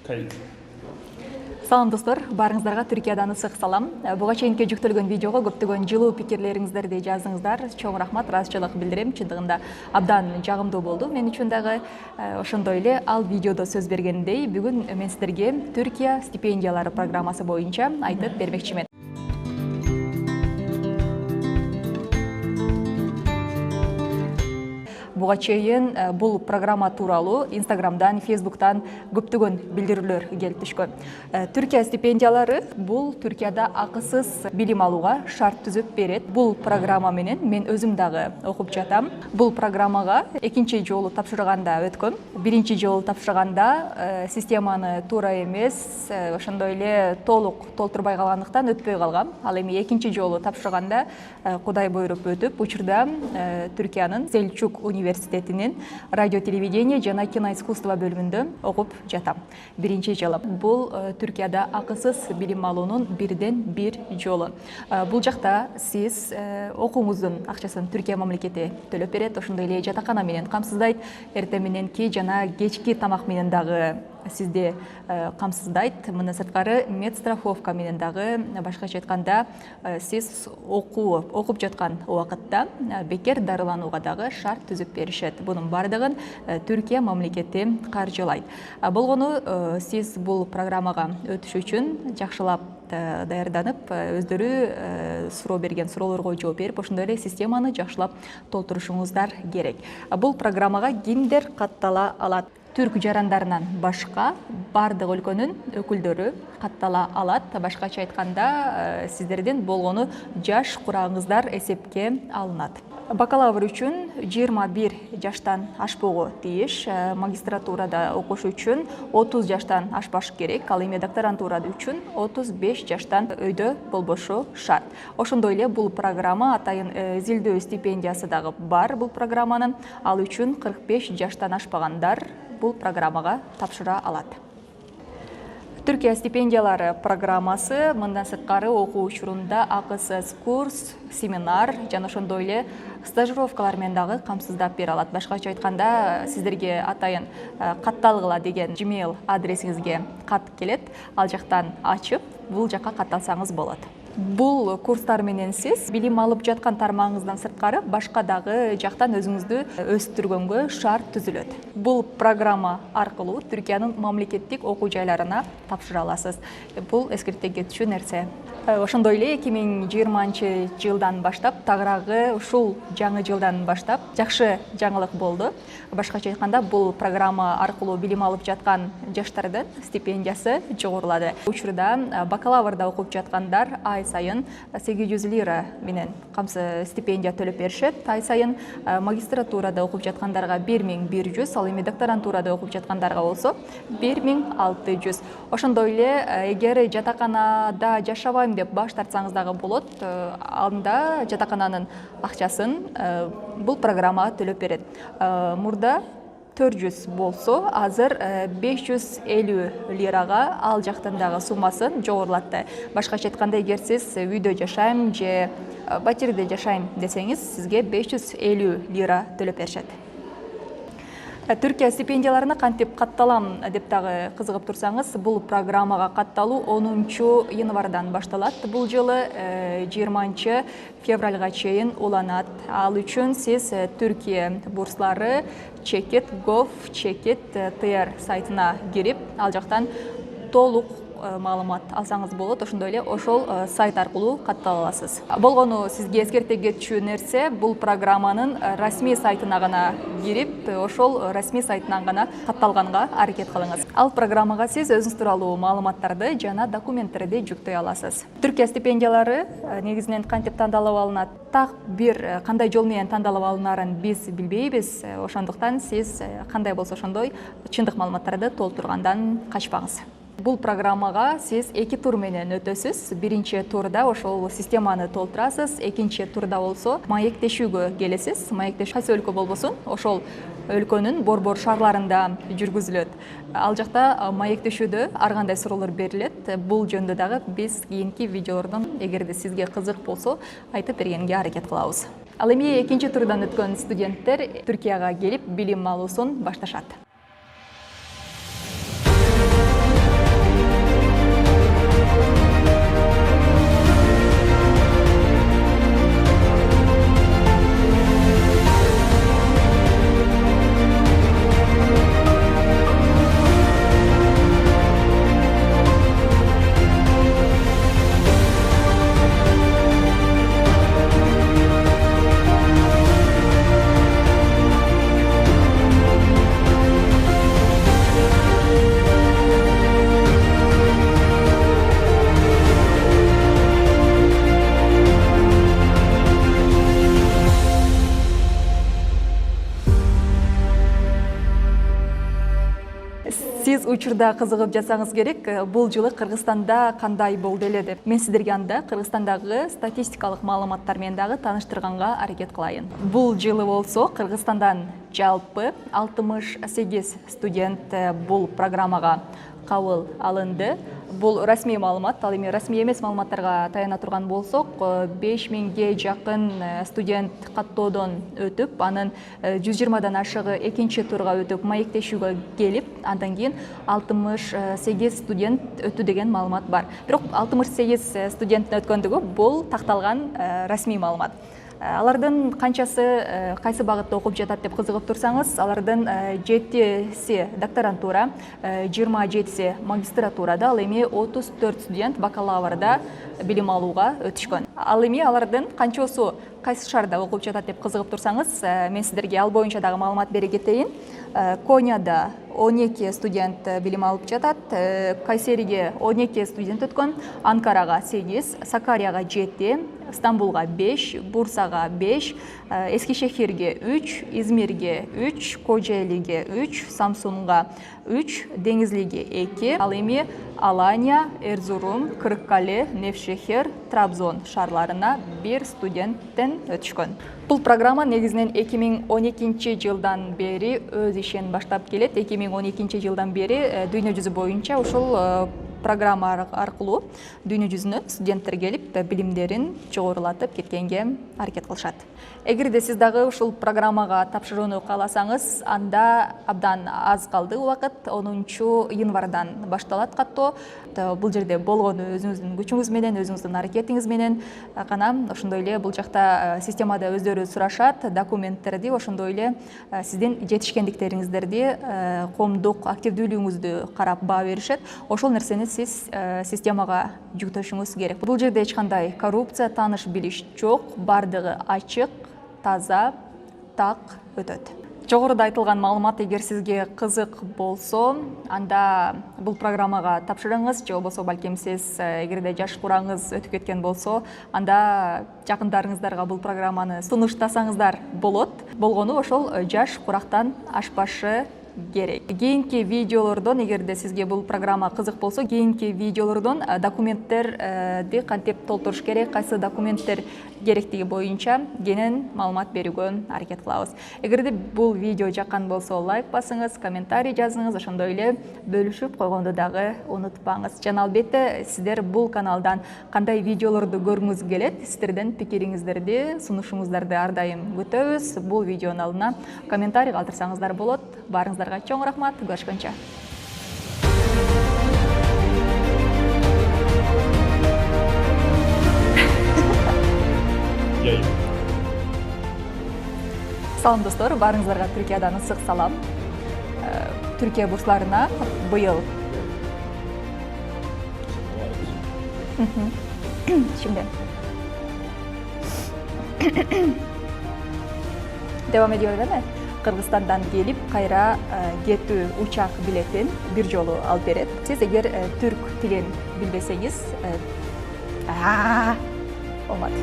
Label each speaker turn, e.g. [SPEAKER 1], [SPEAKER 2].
[SPEAKER 1] Kayıt.
[SPEAKER 2] Салам достор, барыңыздарга Түркиядан ысык салам. Буга чейинки жүктөлгөн видеого көптөгөн жылуу пикирлериңиздерди жаздыңыздар. Чоң рахмат, ыраазычылык билдирем. Чындыгында абдан жагымдуу болду. Мен үчүн дагы ошондой эле ал видеодо сөз бергендей, бүгүн мен сиздерге Түркия стипендиялары программасы боюнча айтып бермекчимин. Буга чейин бул программа тууралуу Инстаграмдан, Фейсбуктан көптөгөн билдирүүлөр келип түшкөн. Түркия стипендиялары бул Түркияда акысыз билим алууга шарт түзүп берет. Бул программа менен мен өзүм дагы окуп жатам. Бул программага экинчи жолу тапшырганда өткөм. Биринчи жолу тапшырганда системаны туура эмес, ошондой эле толук толтурбай калгандыктан өтпөй калгам. Ал эми экинчи жолу тапшырганда Кудай буйруп өтүп, учурда Түркиянын Селчук университетинин радио телевидение жана киноискусство бөлүмүндө окуп жатам. Биринчи жылы. Бул Түркияда акысыз билим алуунун бирден бир жолу. Бул жакта сиз окууңуздун акчасын Түркия мамлекети төлөп берет, ошондой эле жатакана менен камсыздайт, эртең мененки жана кечки тамак менен дагы сизди камсыздайт. Мындан сырткары медстраховка менен дагы, башкача айтканда, сиз окуп жаткан убакытта бекер дарыланууга дагы шарт түзүп беришет. Бунун бардыгын Түркия мамлекети каржылайт. Болгону сиз бул программага өтүш үчүн жакшылап даярданып, өздөрү суроо берген суроолорго жооп берип, ошондой эле системаны жакшылап толтурушуңуздар керек. Бул программага кимдер каттала алат? Түрк жарандарынан башка бардык өлкөнүн өкүлдөрү каттала алат. Башкача айтканда, сиздердин болгону жаш курагыңыздар эсепке алынат. Бакалавр үчүн 21 жаштан ашпогу тийиш, магистратурада окуш үчүн 30 жаштан ашпаш керек, ал эми докторантура үчүн 35 жаштан өйдө болбошу шарт. Ошондой эле бул программа атайын изилдөө стипендиясы дагы бар бул программанын. Ал үчүн 45 жаштан ашпагандар бул программага тапшыра алат. Түркия стипендиялары программасы мындан сырткары окуу учурунда акысыз курс, семинар жана ошондой эле стажировкалар менен дагы камсыздап бере алат. Башкача айтканда, сиздерге атайын катталгыла деген Gmail адресиңизге кат келет. Ал жактан ачып, бул жакка катталсаңыз болот. Бул курстар менен сиз билим алып жаткан тармагыңыздан сырткары башка дагы жактан өзүңүздү өстүргөнгө шарт түзүлөт. Бул программа аркылуу Түркиянын мамлекеттик окуу жайларына тапшыра аласыз. Бул эскерте кетчү нерсе. Ошондой эле 2020 жылдан баштап, тагыраагы ушул жаңы жылдан баштап жакшы жаңылык болду. Башкача айтканда, бул программа аркылуу билим алып жаткан жаштардын стипендиясы жогорулады. Учурда бакалаврда окуп жаткандар ай сайын 800 лира менен стипендия төлөп беришет. Ай сайын магистратурада окуп жаткандарга 1100, ал эми докторантурада окуп жаткандарга болсо 1600. Ошондой эле эгер жатаканада жашабайм деп баш тартсаңыз дагы болот. Анда жатакананын акчасын бул программага төлөп берет. Мурда 400 болсо, азыр 550 лирага ал жактан дагы суммасын жогорулатты. Башкача айтканда, эгер сиз үйдө жашайм же батирде жашайм десеңиз, сизге 550 лира төлөп беришет. Түркия стипендияларына кантип катталам деп дагы кызыгып турсаңыз, бул программага катталуу 10 январдан башталат. Бул жылы 20 февралга чейин уланат. Ал үчүн сиз Түркия бурслары chekit.gov.tr сайтына кирип, ал жактан толук маалымат алсаңыз болот. Ошондой эле ошол сайт аркылуу каттала аласыз. Болгону сизге эскерте кетчү нерсе, бул программанын расмий сайтына гана кирип, ошол расмий сайтынан гана катталганга аракет кылыңыз. Ал программага сиз өзүңүз тууралуу маалыматтарды жана документтерди жүктөй аласыз. Түркия стипендиялары негизинен кантип тандалып алынат? Так бир кандай жол менен тандалып алынарын биз билбейбиз. Ошондуктан сиз кандай болсо ошондой чындык маалыматтарды толтургандан качпаңыз. Бул программага сиз 2 тур менен өтөсүз. Биринчи турда ошол системаны толтурасыз, экинчи турда болсо маектешүүгө келесиз. Маектешүү кайсы өлкө болбосун, ошол өлкөнүн борбор шаарларында жүргүзүлөт. Ал жакта маектешүүдө ар кандай суроолор берилет. Бул жөнүндө дагы биз кийинки видеолордон, эгерде сизге кызык болсо, айтып бергенге аракет кылабыз. Ал эми экинчи турдан өткөн студенттер Түркияга келип билим алуусун башташат. учурда кызыгып жатсаңыз керек, бул жылы Кыргызстанда кандай болду эле деп. Мен сиздерге анда Кыргызстандагы статистикалык маалыматтар менен дагы тааныштырганга аракет кылайын. Бул жылы болсо Кыргызстандан жалпы 68 студент бул программага кабыл алынды. Бул расмий маалымат. Ал эми расмий эмес маалыматтарга таяна турган болсок, 5000ге жакын студент каттоодон өтүп, анын 120дан ашыгы экинчи турга өтүп маектешүүгө келип, андан кийин 68 студент өттү деген маалымат бар. Бирок 68 студенттин өткөндүгү бул такталган расмий маалымат. Алардын канчасы кайсы багытта окуп жатат деп кызыгып турсаңыз, алардын 7си докторантура, 27си магистратурада, ал эми 34 студент бакалаврда билим алууга өтүшкөн. Ал эми алардын канчосу кайсы шаарда окуп жатат деп кызыгып турсаңыз, мен сиздерге ал боюнча дагы маалымат бере кетейин. Коняда 12 студент билим алып жатат, Кайсериге 12 студент өткөн, Анкарага 8, Сакарияга 7, Стамбулга 5, Бурсага 5, Эскишехирге 3, Измирге 3, Кожоэлиге 3, Самсунга 3, Деңизлиге 2, ал эми Алания, Эрзурум, Кырыккале, Невшехир, Трабзон шаарларына 1 студенттен өтүшкөн. Бул программа негизинен 2012 жылдан бери өз ишин баштап келет. 2012 жылдан бери дүйнө жүзү боюнча ушул программа аркылуу дүйнө жүзүнө студенттер келип билимдерин жогорулатып кеткенге аракет кылышат. Эгерде сиз дагы ушул программага тапшырууну кааласаңыз, анда абдан аз калды убакыт. 10-январдан башталат каттоо. Бул жерде болгону өзүңүздүн күчүңүз менен, өзүңүздүн аракетиңиз менен гана. Ошондой эле бул жакта системада өздөрү сурашат документтерди, ошондой эле сиздин жетишкендиктериңиздерди, коомдук активдүүлүгүңүздү карап баа беришет. Ошол нерсени сиз системага жүктөшүңүз керек. Бул жерде эч кандай коррупция, тааныш билиш жок, бардыгы ачык, таза, так өтөт. Жогоруда айтылган маалымат эгер сизге кызык болсо, анда бул программага тапшырыңыз, же болбосо балким сиз эгерде жаш кураңыз өтүп кеткен болсо, анда жакындарыңыздарга бул программаны сунуштасаңыздар болот. Болгону ошол жаш курактан ашпашы керек. Кийинки видеолордон, эгерде сизге бул программа кызык болсо, кийинки видеолордон документтерди кантип толтуруш керек, кайсы документтер керектиги боюнча кенен маалымат берүүгө аракет кылабыз. Эгерде бул видео жаккан болсо, лайк басыңыз, комментарий жазыңыз, ошондой эле бөлүшүп койгонду дагы унутпаңыз. Жана албетте сиздер бул каналдан кандай видеолорду көргүңүз келет, сиздердин пикириңиздерди, сунушуңуздарды ар дайым күтөбүз. Бул видеонун алдына комментарий калтырсаңыздар болот. Барыңыздарга чоң рахмат. Көрүшкөнчө. Салам достор, барыңыздарга Түркиядан ысык салам. Түркия бурсларына быйыл Şimdi devam ediyor değil mi? Kırgızistan'dan gelip kayra ketүү uçak biletin bir jolu alып берет. Siz eğer Türk tilin bilbeseniz olmadı.